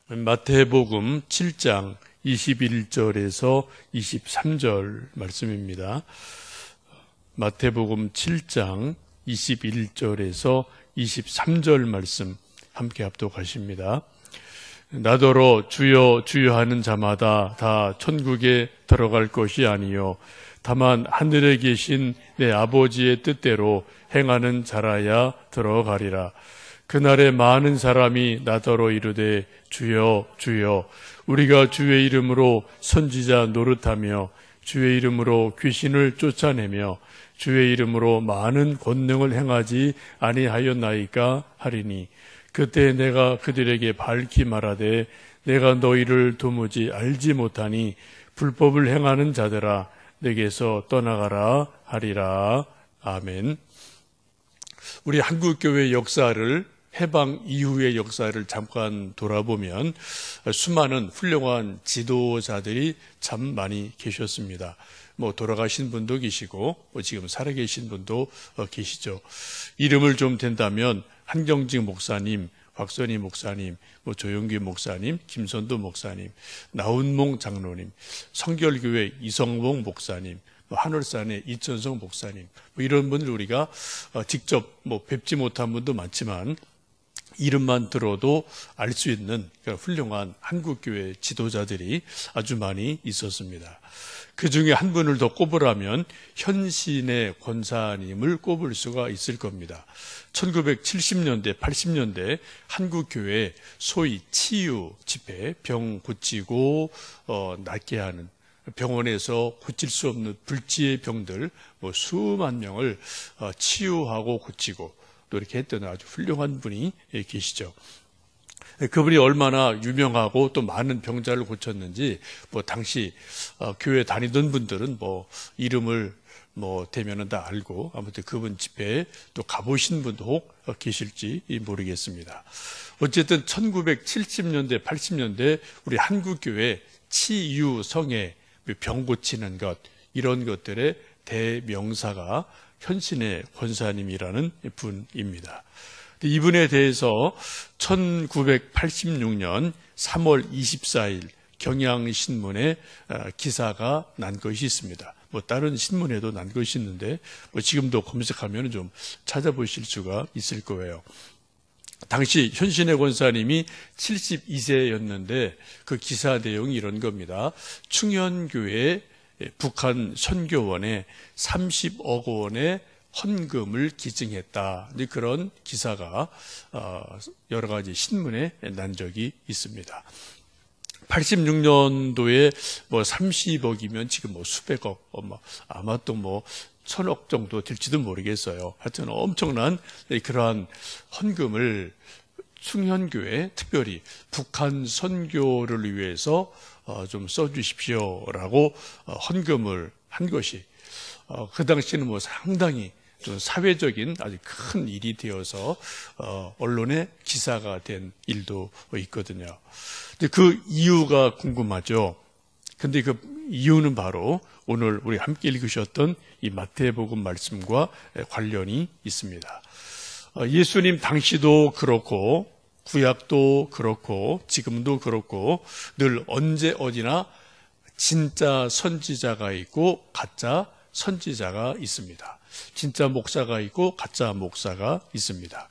마태복음 7장 21절에서 23절 말씀입니다. 마태복음 7장 21절에서 23절 말씀 함께 합독하십니다. 나더러 주여 주여 하는 자마다 다 천국에 들어갈 것이 아니요 다만 하늘에 계신 내 아버지의 뜻대로 행하는 자라야 들어가리라. 그날에 많은 사람이 나더러 이르되 주여 주여 우리가 주의 이름으로 선지자 노릇하며 주의 이름으로 귀신을 쫓아내며 주의 이름으로 많은 권능을 행하지 아니하였나이까 하리니 그때 내가 그들에게 밝히 말하되 내가 너희를 도무지 알지 못하니 불법을 행하는 자들아 내게서 떠나가라 하리라. 아멘. 우리 한국교회 역사를 해방 이후의 역사를 잠깐 돌아보면 수많은 훌륭한 지도자들이 참 많이 계셨습니다. 돌아가신 분도 계시고 지금 살아계신 분도 계시죠. 이름을 좀 댄다면 한경직 목사님, 곽선희 목사님, 조영기 목사님, 김선도 목사님, 나훈몽 장로님, 성결교회 이성봉 목사님, 하늘산의 이천성 목사님, 이런 분들 우리가 직접 뵙지 못한 분도 많지만 이름만 들어도 알 수 있는 훌륭한 한국교회 지도자들이 아주 많이 있었습니다. 그 중에 한 분을 더 꼽으라면 현신의 권사님을 꼽을 수가 있을 겁니다. 1970년대, 80년대 한국교회 소위 치유 집회, 병 고치고 낫게 하는 병원에서 고칠 수 없는 불치의 병들 수만 명을 치유하고 고치고 또 이렇게 했던 아주 훌륭한 분이 계시죠. 그분이 얼마나 유명하고 또 많은 병자를 고쳤는지 당시 교회 다니던 분들은 이름을 대면은 다 알고 아무튼 그분 집회에 또 가보신 분도 혹 계실지 모르겠습니다. 어쨌든 1970년대, 80년대 우리 한국교회 치유성애 병 고치는 것 이런 것들의 대명사가 현신의 권사님이라는 분입니다. 이분에 대해서 1986년 3월 24일 경향신문에 기사가 난 것이 있습니다. 다른 신문에도 난 것이 있는데 지금도 검색하면 좀 찾아보실 수가 있을 거예요. 당시 현신의 권사님이 72세였는데 그 기사 내용이 이런 겁니다. 충현교회 북한 선교원에 30억 원의 헌금을 기증했다. 그런 기사가 여러 가지 신문에 난 적이 있습니다. 86년도에 30억이면 지금 수백억, 아마 또 1000억 정도 될지도 모르겠어요. 하여튼 엄청난 그러한 헌금을 충현교회 특별히 북한 선교를 위해서 좀 써주십시오라고 헌금을 한 것이 그 당시에는 상당히 좀 사회적인 아주 큰 일이 되어서 언론에 기사가 된 일도 있거든요. 근데 그 이유가 궁금하죠. 근데 그 이유는 바로 오늘 우리 함께 읽으셨던 이 마태복음 말씀과 관련이 있습니다. 예수님 당시도 그렇고 구약도 그렇고 지금도 그렇고 늘 언제 어디나 진짜 선지자가 있고 가짜 선지자가 있습니다. 진짜 목사가 있고 가짜 목사가 있습니다.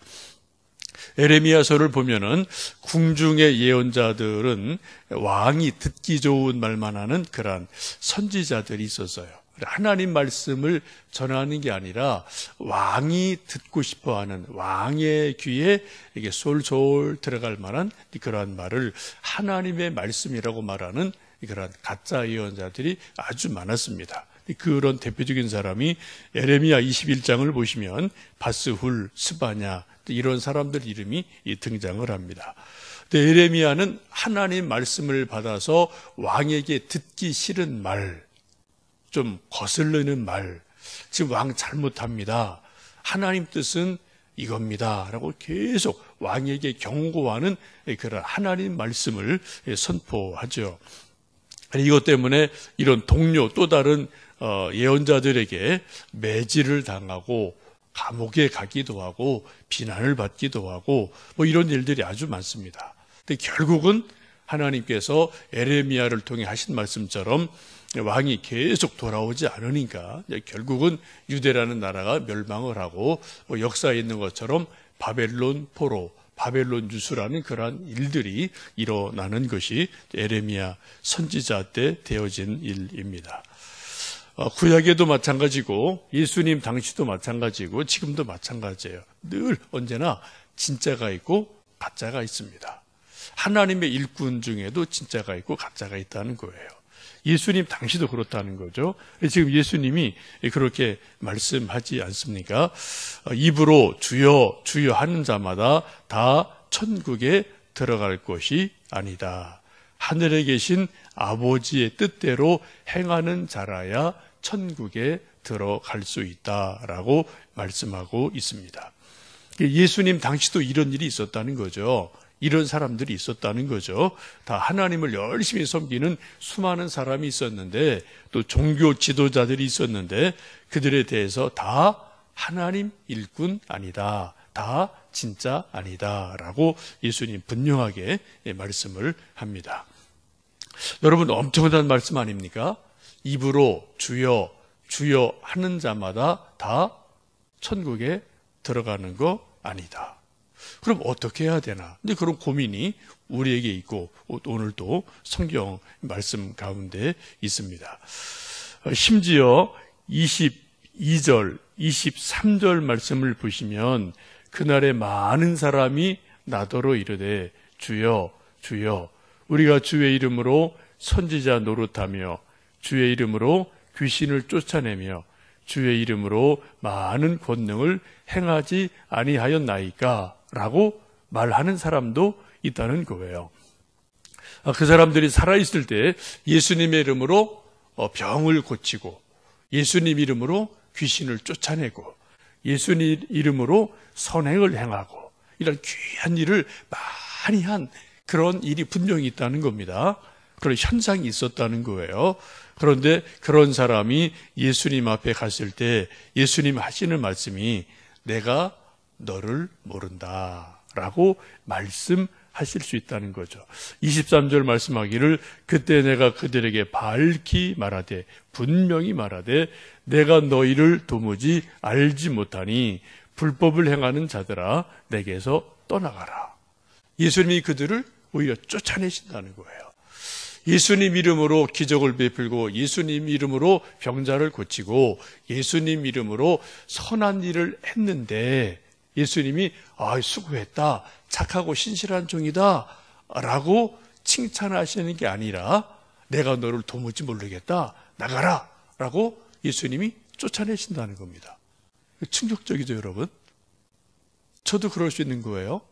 에레미야서를 보면은 궁중의 예언자들은 왕이 듣기 좋은 말만 하는 그러한 선지자들이 있었어요. 하나님 말씀을 전하는 게 아니라 왕이 듣고 싶어하는 왕의 귀에 이게 솔솔 들어갈 만한 그러한 말을 하나님의 말씀이라고 말하는 그러한 가짜 예언자들이 아주 많았습니다. 그런 대표적인 사람이 에레미야 21장을 보시면 바스훌, 스바냐 이런 사람들 이름이 등장을 합니다. 근데 에레미야는 하나님 말씀을 받아서 왕에게 듣기 싫은 말, 좀 거슬리는 말, 지금 왕 잘못합니다. 하나님 뜻은 이겁니다. 라고 계속 왕에게 경고하는 그런 하나님 말씀을 선포하죠. 이것 때문에 이런 동료 또 다른 예언자들에게 매질을 당하고 감옥에 가기도 하고 비난을 받기도 하고 이런 일들이 아주 많습니다. 근데 결국은 하나님께서 에레미야를 통해 하신 말씀처럼 왕이 계속 돌아오지 않으니까 결국은 유대라는 나라가 멸망을 하고 역사에 있는 것처럼 바벨론 포로, 바벨론 유수라는 그러한 일들이 일어나는 것이 에레미야 선지자 때 되어진 일입니다. 구약에도 마찬가지고 예수님 당시도 마찬가지고 지금도 마찬가지예요. 늘 언제나 진짜가 있고 가짜가 있습니다. 하나님의 일꾼 중에도 진짜가 있고 가짜가 있다는 거예요. 예수님 당시도 그렇다는 거죠. 지금 예수님이 그렇게 말씀하지 않습니까? 입으로 주여 주여 하는 자마다 다 천국에 들어갈 것이 아니다. 하늘에 계신 아버지의 뜻대로 행하는 자라야 천국에 들어갈 수 있다라고 말씀하고 있습니다. 예수님 당시도 이런 일이 있었다는 거죠. 이런 사람들이 있었다는 거죠. 다 하나님을 열심히 섬기는 수많은 사람이 있었는데 또 종교 지도자들이 있었는데 그들에 대해서 다 하나님 일꾼 아니다. 다 진짜 아니다. 라고 예수님 분명하게 말씀을 합니다. 여러분 엄청난 말씀 아닙니까? 입으로 주여 주여 하는 자마다 다 천국에 들어가는 거 아니다. 그럼 어떻게 해야 되나? 근데 그런 고민이 우리에게 있고 오늘도 성경 말씀 가운데 있습니다. 심지어 22절, 23절 말씀을 보시면 그날에 많은 사람이 나더러 이르되 주여 주여 우리가 주의 이름으로 선지자 노릇하며 주의 이름으로 귀신을 쫓아내며 주의 이름으로 많은 권능을 행하지 아니하였나이까? 라고 말하는 사람도 있다는 거예요. 그 사람들이 살아있을 때 예수님의 이름으로 병을 고치고 예수님 이름으로 귀신을 쫓아내고 예수님 이름으로 선행을 행하고 이런 귀한 일을 많이 한 그런 일이 분명히 있다는 겁니다. 그런 현상이 있었다는 거예요. 그런데 그런 사람이 예수님 앞에 갔을 때 예수님 하시는 말씀이 내가 너를 모른다 라고 말씀하실 수 있다는 거죠. 23절 말씀하기를 그때 내가 그들에게 밝히 말하되 분명히 말하되 내가 너희를 도무지 알지 못하니 불법을 행하는 자들아 내게서 떠나가라. 예수님이 그들을 오히려 쫓아내신다는 거예요. 예수님 이름으로 기적을 베풀고 예수님 이름으로 병자를 고치고 예수님 이름으로 선한 일을 했는데 예수님이 수고했다, 착하고 신실한 종이다 라고 칭찬하시는 게 아니라 내가 너를 도무지 모르겠다, 나가라 라고 예수님이 쫓아내신다는 겁니다. 충격적이죠, 여러분? 저도 그럴 수 있는 거예요.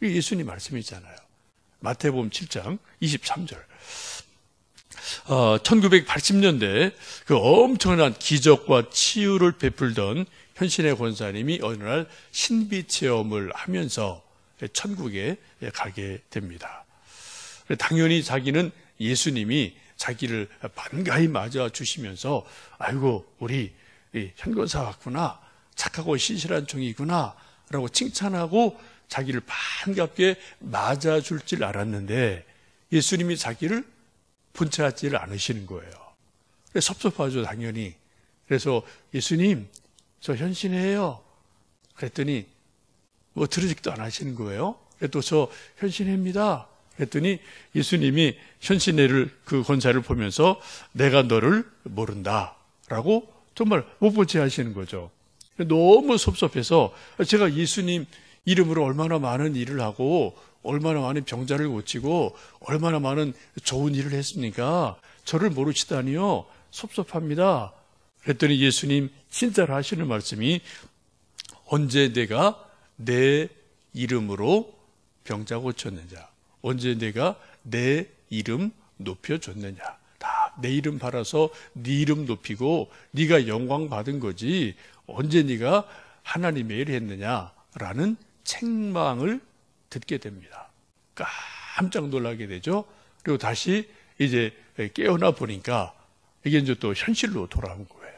예수님 말씀이잖아요. 마태복음 7장 23절. 1980년대 그 엄청난 기적과 치유를 베풀던 현신의 권사님이 어느 날 신비 체험을 하면서 천국에 가게 됩니다. 당연히 자기는 예수님이 자기를 반가이 맞아 주시면서 아이고 우리 현 권사 왔구나, 착하고 신실한 종이구나 라고 칭찬하고 자기를 반갑게 맞아줄 줄 알았는데 예수님이 자기를 본체하지를 않으시는 거예요. 그래서 섭섭하죠, 당연히. 그래서 예수님 저 현신해요. 그랬더니 뭐 들으지도 안 하시는 거예요. 또 저 현신해입니다. 그랬더니 예수님이 현신회를 그 권사를 보면서 내가 너를 모른다 라고 정말 못 본 채 하시는 거죠. 너무 섭섭해서 제가 예수님 이름으로 얼마나 많은 일을 하고 얼마나 많은 병자를 고치고 얼마나 많은 좋은 일을 했습니까? 저를 모르시다니요. 섭섭합니다. 그랬더니 예수님 진짜로 하시는 말씀이 언제 내가 내 이름으로 병자 고쳤느냐, 언제 내가 내 이름 높여줬느냐. 다 내 이름 팔아서 네 이름 높이고 네가 영광 받은 거지 언제 네가 하나님의 일을 했느냐라는 책망을 듣게 됩니다. 깜짝 놀라게 되죠. 그리고 다시 이제 깨어나 보니까 이게 이제 또 현실로 돌아온 거예요.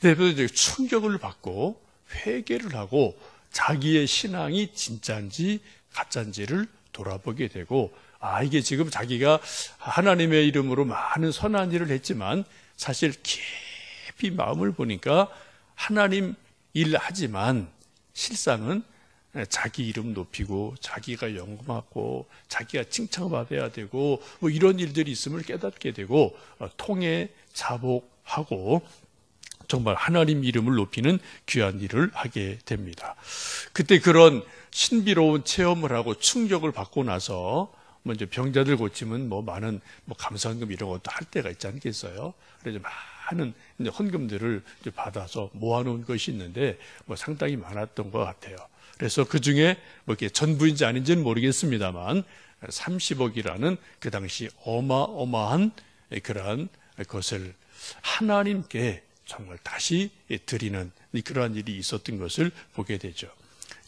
그래서 이제 충격을 받고 회개를 하고 자기의 신앙이 진짜인지 가짜인지를 돌아보게 되고, 이게 지금 자기가 하나님의 이름으로 많은 선한 일을 했지만 사실 깊이 마음을 보니까 하나님 일하지만 실상은 자기 이름 높이고 자기가 영광하고 자기가 칭찬받아야 되고 뭐 이런 일들이 있음을 깨닫게 되고 통해 자복하고 정말 하나님 이름을 높이는 귀한 일을 하게 됩니다. 그때 그런 신비로운 체험을 하고 충격을 받고 나서 먼저 병자들 고치면 많은 감사헌금 이런 것도 할 때가 있지 않겠어요? 그래서 많은 헌금들을 받아서 모아놓은 것이 있는데 상당히 많았던 것 같아요. 그래서 그 중에 이렇게 전부인지 아닌지는 모르겠습니다만 30억이라는 그 당시 어마어마한 그러한 것을 하나님께 정말 다시 드리는 그러한 일이 있었던 것을 보게 되죠.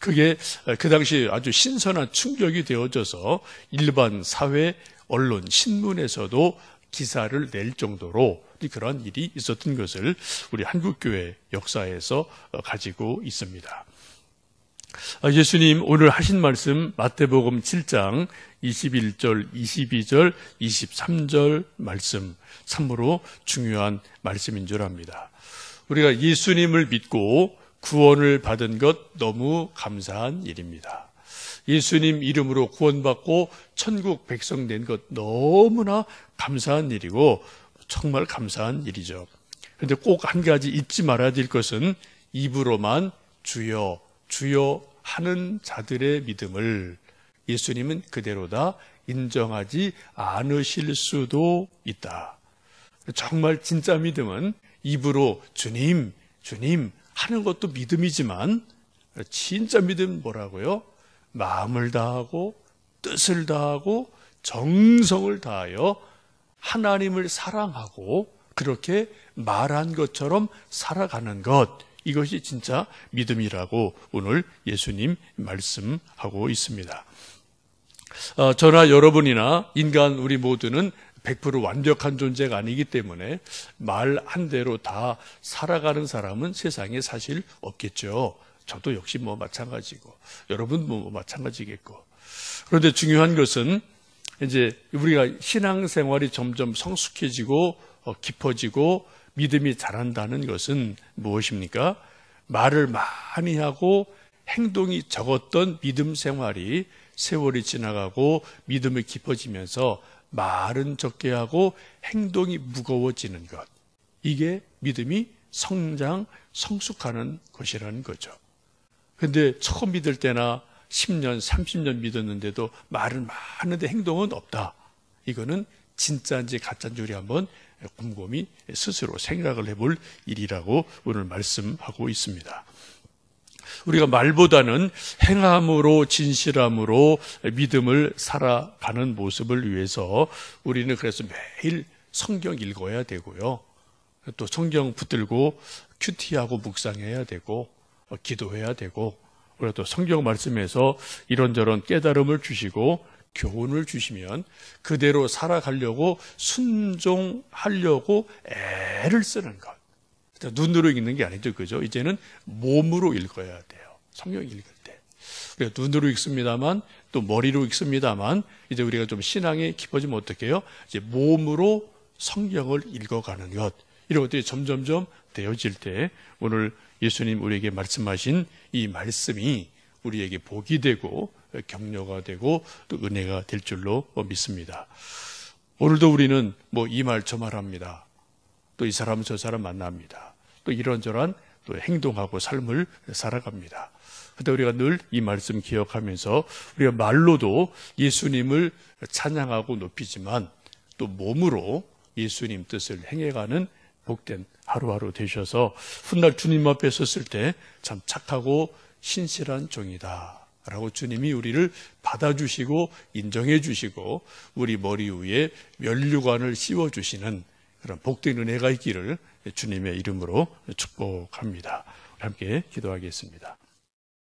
그게 그 당시 아주 신선한 충격이 되어져서 일반 사회, 언론, 신문에서도 기사를 낼 정도로 그런 일이 있었던 것을 우리 한국교회 역사에서 가지고 있습니다. 예수님 오늘 하신 말씀 마태복음 7장 21절, 22절, 23절 말씀 참으로 중요한 말씀인 줄 압니다. 우리가 예수님을 믿고 구원을 받은 것 너무 감사한 일입니다. 예수님 이름으로 구원받고 천국 백성 된 것 너무나 감사한 일이고 정말 감사한 일이죠. 그런데 꼭 한 가지 잊지 말아야 될 것은 입으로만 주여 주여 하는 자들의 믿음을 예수님은 그대로다 인정하지 않으실 수도 있다. 정말 진짜 믿음은 입으로 주님 주님 하는 것도 믿음이지만 진짜 믿음은 뭐라고요? 마음을 다하고 뜻을 다하고 정성을 다하여 하나님을 사랑하고 그렇게 말한 것처럼 살아가는 것, 이것이 진짜 믿음이라고 오늘 예수님 말씀하고 있습니다. 저나 여러분이나 인간 우리 모두는 100% 완벽한 존재가 아니기 때문에 말 한 대로 다 살아가는 사람은 세상에 사실 없겠죠. 저도 역시 마찬가지고 여러분 마찬가지겠고. 그런데 중요한 것은 이제 우리가 신앙생활이 점점 성숙해지고 깊어지고 믿음이 자란다는 것은 무엇입니까? 말을 많이 하고 행동이 적었던 믿음 생활이 세월이 지나가고 믿음이 깊어지면서 말은 적게 하고 행동이 무거워지는 것. 이게 믿음이 성장, 성숙하는 것이라는 거죠. 근데 처음 믿을 때나 10년, 30년 믿었는데도 말은 많은데 행동은 없다. 이거는 진짜인지 가짜인지 우리 한번 곰곰이 스스로 생각을 해볼 일이라고 오늘 말씀하고 있습니다. 우리가 말보다는 행함으로 진실함으로 믿음을 살아가는 모습을 위해서 우리는 그래서 매일 성경 읽어야 되고요. 또 성경 붙들고 큐티하고 묵상해야 되고 기도해야 되고 그리고 또 성경 말씀에서 이런저런 깨달음을 주시고 교훈을 주시면 그대로 살아가려고 순종하려고 애를 쓰는 것. 눈으로 읽는 게 아니죠. 그죠? 이제는 몸으로 읽어야 돼요. 성경 읽을 때. 그러니까 눈으로 읽습니다만 또 머리로 읽습니다만 이제 우리가 좀 신앙이 깊어지면 어떻게 해요? 이제 몸으로 성경을 읽어가는 것. 이런 것들이 점점점 되어질 때 오늘 예수님 우리에게 말씀하신 이 말씀이 우리에게 복이 되고 격려가 되고 또 은혜가 될 줄로 믿습니다. 오늘도 우리는 이 말 저 말 합니다. 또 이 사람 저 사람 만납니다. 또 이런저런 또 행동하고 삶을 살아갑니다. 그런데 우리가 늘 이 말씀 기억하면서 우리가 말로도 예수님을 찬양하고 높이지만 또 몸으로 예수님 뜻을 행해가는 복된 하루하루 되셔서 훗날 주님 앞에 섰을 때 참 착하고 신실한 종이다 라고 주님이 우리를 받아주시고 인정해 주시고 우리 머리 위에 면류관을 씌워주시는 그런 복된 은혜가 있기를 주님의 이름으로 축복합니다. 함께 기도하겠습니다.